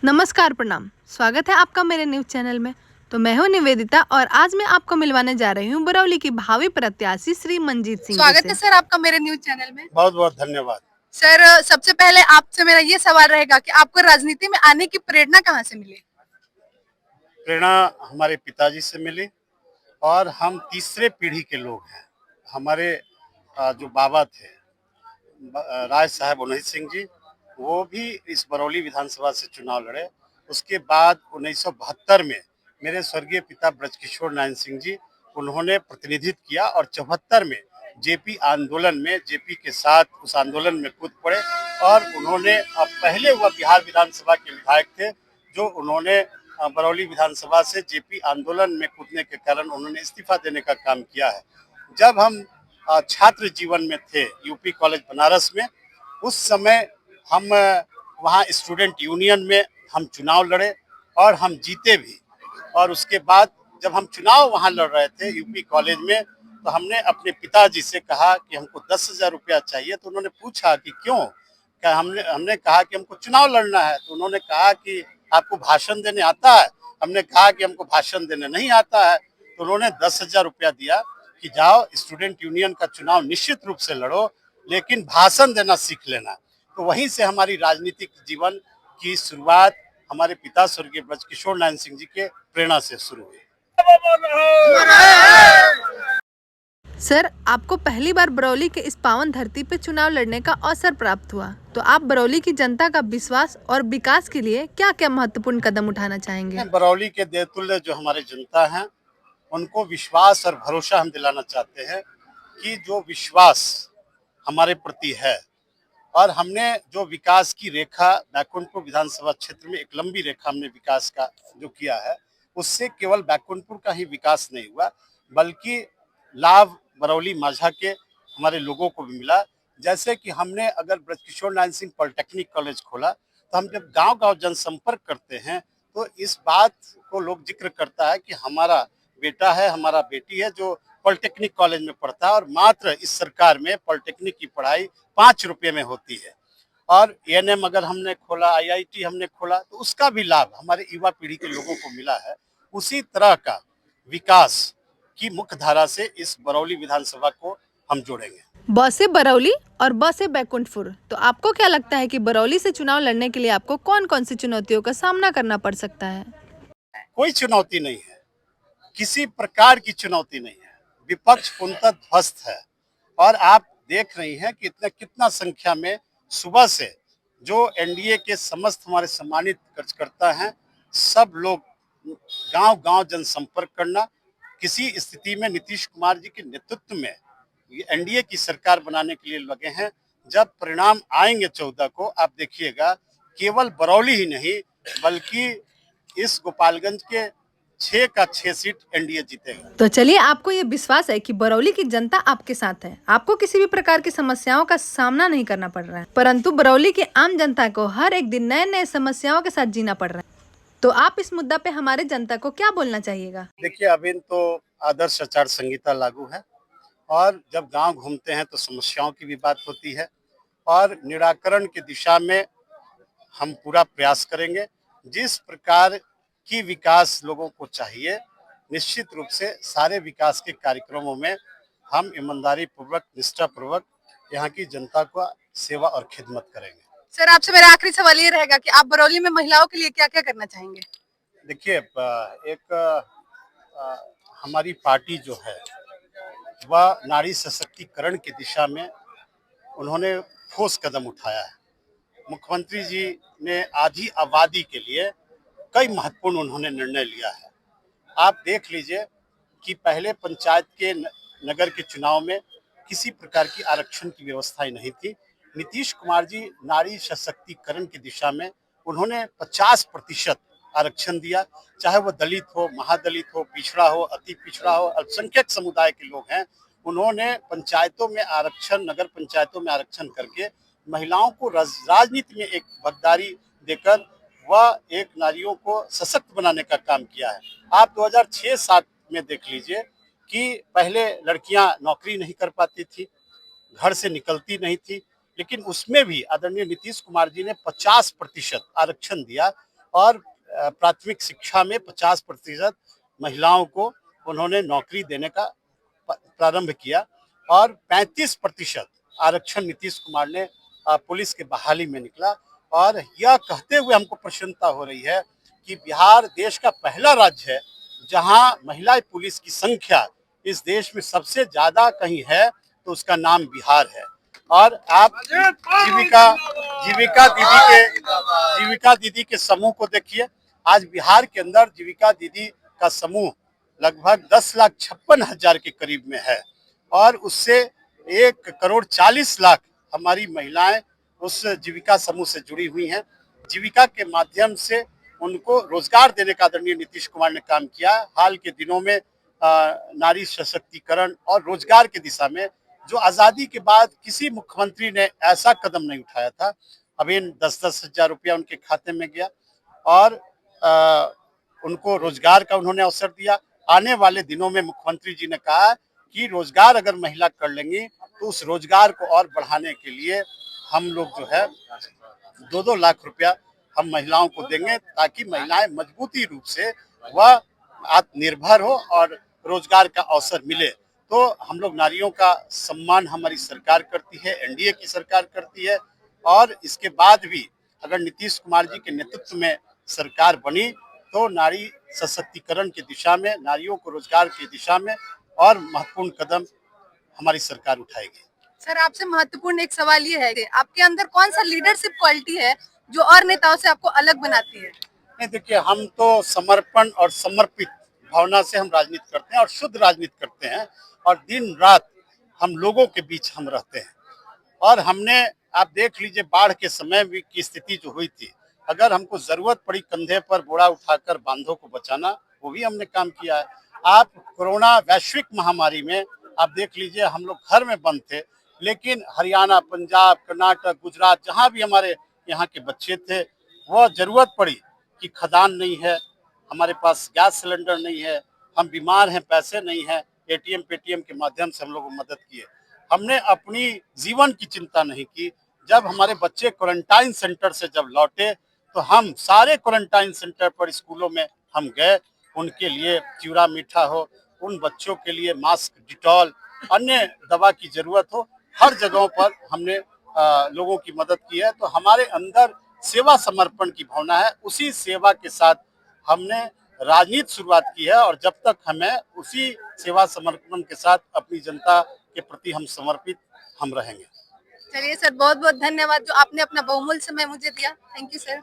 नमस्कार, प्रणाम। स्वागत है आपका मेरे न्यूज चैनल में। तो मैं हूं निवेदिता और आज मैं आपको मिलवाने जा रही हूं बरौली की भावी प्रत्याशी श्री मंजीत सिंह जी स्वागत से। है सर आपका मेरे न्यूज चैनल में। बहुत बहुत धन्यवाद। सर सबसे पहले आपसे मेरा ये सवाल रहेगा कि आपको राजनीति में आने की प्रेरणा कहाँ से मिली? प्रेरणा हमारे पिताजी से मिली और हम तीसरे पीढ़ी के लोग हैं। हमारे जो बाबा थे राय साहब उन्नीत सिंह जी, वो भी इस बरौली विधानसभा से चुनाव लड़े। उसके बाद 1972 में मेरे स्वर्गीय पिता ब्रजकिशोर नारायण सिंह जी, उन्होंने प्रतिनिधित्व किया और 74 में जेपी आंदोलन में जेपी के साथ उस आंदोलन में कूद पड़े और उन्होंने पहले वह बिहार विधानसभा के विधायक थे जो उन्होंने बरौली विधानसभा से जेपी आंदोलन में कूदने के कारण उन्होंने इस्तीफा देने का काम किया है। जब हम छात्र जीवन में थे यूपी कॉलेज बनारस में, उस समय हम वहाँ स्टूडेंट यूनियन में हम चुनाव लड़े और हम जीते भी। और उसके बाद जब हम चुनाव वहाँ लड़ रहे थे यूपी कॉलेज में, तो हमने अपने पिताजी से कहा कि हमको 10,000 रुपया चाहिए। तो उन्होंने पूछा कि क्यों? क्या हमने कहा कि हमको चुनाव लड़ना है। तो उन्होंने कहा कि आपको भाषण देने आता है? हमने कहा कि हमको भाषण देने नहीं आता है। तो उन्होंने 10,000 रुपया दिया कि जाओ स्टूडेंट यूनियन का चुनाव निश्चित रूप से लड़ो, लेकिन भाषण देना सीख लेना। तो वहीं से हमारी राजनीतिक जीवन की शुरुआत हमारे पिता स्वर्गीय ब्रजकिशोर नारायण सिंह जी के प्रेरणा से शुरू हुई। सर, आपको पहली बार बरौली के इस पावन धरती पे चुनाव लड़ने का अवसर प्राप्त हुआ, तो आप बरौली की जनता का विश्वास और विकास के लिए क्या क्या महत्वपूर्ण कदम उठाना चाहेंगे? बरौली के देवतुल्य जो हमारे जनता हैं, उनको विश्वास और भरोसा हम दिलाना चाहते हैं कि जो विश्वास हमारे प्रति है और हमने जो विकास की रेखा बैकुंठपुर विधानसभा क्षेत्र में एक लंबी रेखा हमने विकास का जो किया है, उससे केवल बैकुंठपुर का ही विकास नहीं हुआ, बल्कि लाभ बरौली माझा के हमारे लोगों को भी मिला। जैसे कि हमने अगर ब्रजकिशोर नारायण सिंह पॉलिटेक्निक कॉलेज खोला, तो हम जब गांव-गांव जनसंपर्क करते हैं तो इस बात को लोग जिक्र करता है कि हमारा बेटा है, हमारा बेटी है जो पॉलिटेक्निक कॉलेज में पढ़ता है और मात्र इस सरकार में पॉलिटेक्निक की पढ़ाई 5 रुपये में होती है। और एएनएम अगर हमने खोला, आईआईटी हमने खोला, तो उसका भी लाभ हमारे युवा पीढ़ी के लोगों को मिला है। उसी तरह का विकास की मुख्य धारा से इस बरौली विधानसभा को हम जोड़ेंगे। ब से बरौली और ब से बैकुंठपुर। तो आपको क्या लगता है कि बरौली से चुनाव लड़ने के लिए आपको कौन कौन सी चुनौतियों का सामना करना पड़ सकता है? कोई चुनौती नहीं है, किसी प्रकार की चुनौती नहीं है। विपक्ष पूर्णतः ध्वस्त है और आप देख रही हैं कि कितना संख्या में सुबह से जो एनडीए के समस्त हमारे सम्मानित कार्यकर्ता हैं, सब लोग गांव-गांव जनसंपर्क करना, किसी स्थिति में नीतीश कुमार जी के नेतृत्व में ये एनडीए की सरकार बनाने के लिए लगे हैं। जब परिणाम आएंगे 14 को, आप देखिएगा केवल बरौली ही नहीं बल्कि इस गोपालगंज के 6 का 6 सीट एनडीए जीतेगा। तो चलिए, आपको ये विश्वास है कि बरौली की जनता आपके साथ है, आपको किसी भी प्रकार की समस्याओं का सामना नहीं करना पड़ रहा है, परंतु बरौली की आम जनता को हर एक दिन नए नए समस्याओं के साथ जीना पड़ रहा है। तो आप इस मुद्दा पे हमारे जनता को क्या बोलना चाहिएगा? देखिए, अभी तो आदर्श आचार संहिता लागू है और जब गांव घूमते हैं तो समस्याओं की भी बात होती है और निराकरण की दिशा में हम पूरा प्रयास करेंगे। जिस प्रकार की विकास लोगों को चाहिए, निश्चित रूप से सारे विकास के कार्यक्रमों में हम ईमानदारी पूर्वक, निष्ठा पूर्वक यहाँ की जनता को सेवा और खिदमत करेंगे। सर आपसे मेरा आखिरी सवाल ये रहेगा कि आप बरौली में महिलाओं के लिए क्या क्या करना चाहेंगे? देखिए, एक हमारी पार्टी जो है वह नारी सशक्तिकरण की दिशा में उन्होंने ठोस कदम उठाया है। मुख्यमंत्री जी ने आधी आबादी के लिए कई महत्वपूर्ण उन्होंने निर्णय लिया है। आप देख लीजिए कि पहले पंचायत के नगर के चुनाव में किसी प्रकार की आरक्षण की व्यवस्था ही नहीं थी। नीतीश कुमार जी नारी सशक्तिकरण की दिशा में उन्होंने 50% आरक्षण दिया, चाहे वो दलित हो, महादलित हो, पिछड़ा हो, अति पिछड़ा हो, अल्पसंख्यक समुदाय के लोग हैं। उन्होंने पंचायतों में आरक्षण, नगर पंचायतों में आरक्षण करके महिलाओं को राजनीति में एक भागीदारी देकर वह एक नारियों को सशक्त बनाने का काम किया है। आप 2006-7 में देख लीजिए कि पहले लड़कियां नौकरी नहीं कर पाती थी, घर से निकलती नहीं थी, लेकिन उसमें भी आदरणीय नीतीश कुमार जी ने 50% आरक्षण दिया और प्राथमिक शिक्षा में 50% महिलाओं को उन्होंने नौकरी देने का प्रारंभ किया और 35% आरक्षण नीतीश कुमार ने पुलिस के बहाली में निकला। और यह कहते हुए हमको प्रसन्नता हो रही है कि बिहार देश का पहला राज्य है जहां महिला पुलिस की संख्या इस देश में सबसे ज्यादा कहीं है तो उसका नाम बिहार है। और आप जीविका दीदी के समूह को देखिए। आज बिहार के अंदर जीविका दीदी का समूह लगभग 10,56,000 के करीब में है और उससे 1,40,00,000 हमारी महिलाएं उस जीविका समूह से जुड़ी हुई हैं। जीविका के माध्यम से उनको रोजगार देने का आदरणीय नीतीश कुमार ने काम किया। हाल के दिनों में नारी सशक्तिकरण और रोजगार की दिशा में जो आजादी के बाद किसी मुख्यमंत्री ने ऐसा कदम नहीं उठाया था। अभी 10-10 हजार रुपया उनके खाते में गया और उनको रोजगार का उन्होंने अवसर दिया। आने वाले दिनों में मुख्यमंत्री जी ने कहा कि रोजगार अगर महिला कर लेंगी तो उस रोजगार को और बढ़ाने के लिए हम लोग जो है 2-2 लाख रुपया हम महिलाओं को देंगे ताकि महिलाएं मजबूती रूप से वह आत्मनिर्भर हो और रोजगार का अवसर मिले। तो हम लोग नारियों का सम्मान हमारी सरकार करती है, एनडीए की सरकार करती है और इसके बाद भी अगर नीतीश कुमार जी के नेतृत्व में सरकार बनी तो नारी सशक्तिकरण की दिशा में, नारियों को रोजगार की दिशा में और महत्वपूर्ण कदम हमारी सरकार उठाएगी। सर, आपसे महत्वपूर्ण एक सवाल ये है कि आपके अंदर कौन सा लीडरशिप क्वालिटी है जो और नेताओं से आपको अलग बनाती है? नहीं, देखिए, हम तो समर्पण और समर्पित भावना से हम राजनीति करते हैं और शुद्ध राजनीति करते हैं और दिन रात हम लोगों के बीच हम रहते हैं। और हमने, आप देख लीजिए, बाढ़ के समय भी की स्थिति जो हुई थी, अगर हमको जरूरत पड़ी कंधे पर बोरा उठाकर बांधों को बचाना, वो भी हमने काम किया है। आप कोरोना वैश्विक महामारी में आप देख लीजिए, हम लोग घर में बंद थे, लेकिन हरियाणा, पंजाब, कर्नाटक, गुजरात, जहां भी हमारे यहाँ के बच्चे थे, वह जरूरत पड़ी कि खदान नहीं है, हमारे पास गैस सिलेंडर नहीं है, हम बीमार हैं, पैसे नहीं है, एटीएम पेटीएम के माध्यम से हम लोगों को मदद किए। हमने अपनी जीवन की चिंता नहीं की। जब हमारे बच्चे क्वारंटाइन सेंटर से जब लौटे तो हम सारे क्वारंटाइन सेंटर पर, स्कूलों में हम गए, उनके लिए चिवड़ा मीठा हो, उन बच्चों के लिए मास्क, डिटॉल, अन्य दवा की जरूरत हो, हर जगहों पर हमने लोगों की मदद की है। तो हमारे अंदर सेवा समर्पण की भावना है। उसी सेवा के साथ हमने राजनीति शुरुआत की है और जब तक हमें उसी सेवा समर्पण के साथ अपनी जनता के प्रति हम समर्पित हम रहेंगे। चलिए सर, बहुत बहुत धन्यवाद जो आपने अपना बहुमूल्य समय मुझे दिया। Thank you sir.